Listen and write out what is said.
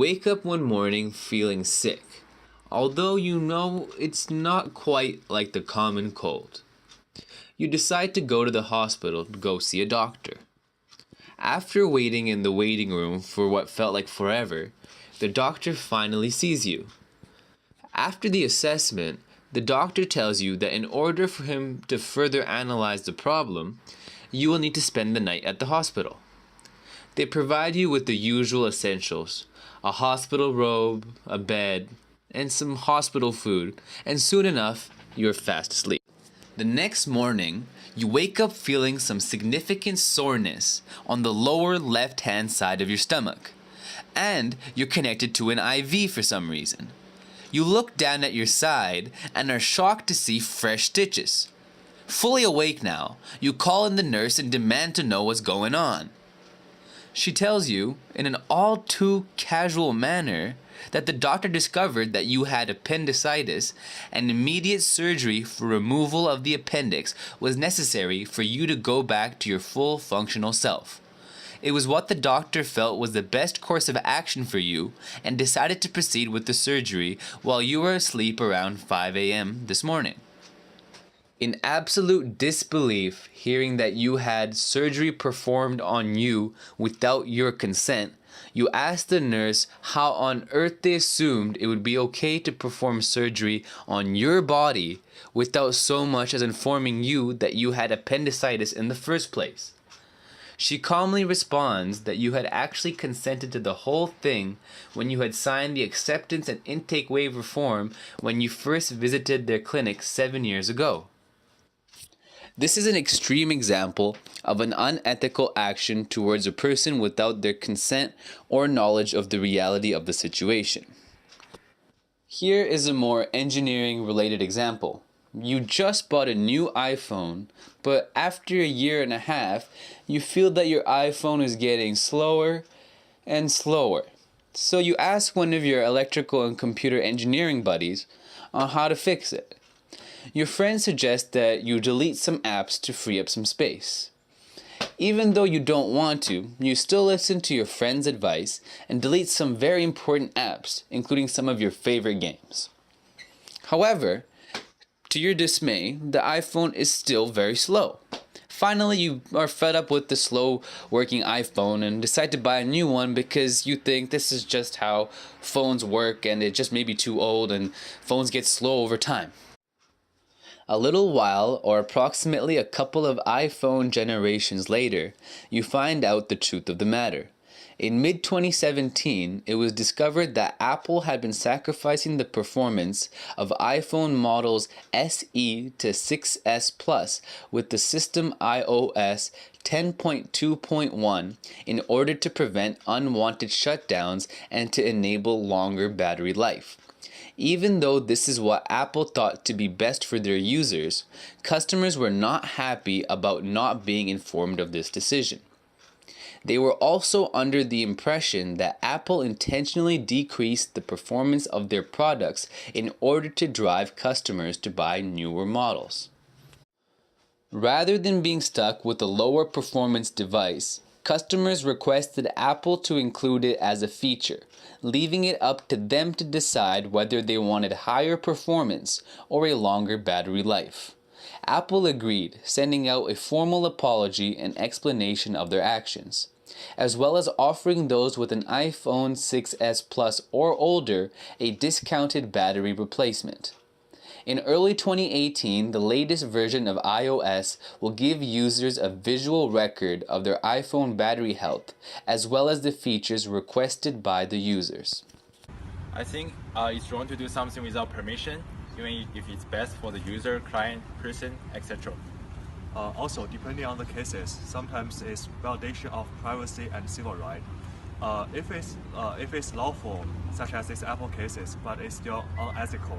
wake up one morning feeling sick, although you know it's not quite like the common cold. You decide to go to the hospital to go see a doctor. After waiting in the waiting room for what felt like forever, the doctor finally sees you. After the assessment, the doctor tells you that in order for him to further analyze the problem, you will need to spend the night at the hospital. They provide you with the usual essentials, a hospital robe, a bed, and some hospital food, and soon enough, you're fast asleep. The next morning, you wake up feeling some significant soreness on the lower left-hand side of your stomach, and you're connected to an IV for some reason. You look down at your side and are shocked to see fresh stitches. Fully awake now, you call in the nurse and demand to know what's going on. She tells you, in an all too casual manner, that the doctor discovered that you had appendicitis and immediate surgery for removal of the appendix was necessary for you to go back to your full functional self. It was what the doctor felt was the best course of action for you and decided to proceed with the surgery while you were asleep around 5 a.m. this morning. In absolute disbelief, hearing that you had surgery performed on you without your consent, you asked the nurse how on earth they assumed it would be okay to perform surgery on your body without so much as informing you that you had appendicitis in the first place. She calmly responds that you had actually consented to the whole thing when you had signed the acceptance and intake waiver form when you first visited their clinic 7 years ago. This is an extreme example of an unethical action towards a person without their consent or knowledge of the reality of the situation. Here is a more engineering-related example. You just bought a new iPhone, but after a year and a half, you feel that your iPhone is getting slower and slower. So you ask one of your electrical and computer engineering buddies on how to fix it. Your friend suggests that you delete some apps to free up some space. Even though you don't want to, you still listen to your friend's advice and delete some very important apps, including some of your favorite games. However, to your dismay, the iPhone is still very slow. Finally, you are fed up with the slow working iPhone and decide to buy a new one because you think this is just how phones work and it just may be too old and phones get slow over time. A little while, or approximately a couple of iPhone generations later, you find out the truth of the matter. In mid-2017, it was discovered that Apple had been sacrificing the performance of iPhone models SE to 6S Plus with the system iOS 10.2.1 in order to prevent unwanted shutdowns and to enable longer battery life. Even though this is what Apple thought to be best for their users, customers were not happy about not being informed of this decision. They were also under the impression that Apple intentionally decreased the performance of their products in order to drive customers to buy newer models. Rather than being stuck with a lower performance device, customers requested Apple to include it as a feature, leaving it up to them to decide whether they wanted higher performance or a longer battery life. Apple agreed, sending out a formal apology and explanation of their actions, as well as offering those with an iPhone 6S Plus or older a discounted battery replacement. In early 2018, the latest version of iOS will give users a visual record of their iPhone battery health, as well as the features requested by the users. I think it's wrong to do something without permission, even if it's best for the user, client, person, etc. Also, depending on the cases, sometimes it's violation of privacy and civil right. If it's lawful, such as these Apple cases, but it's still unethical.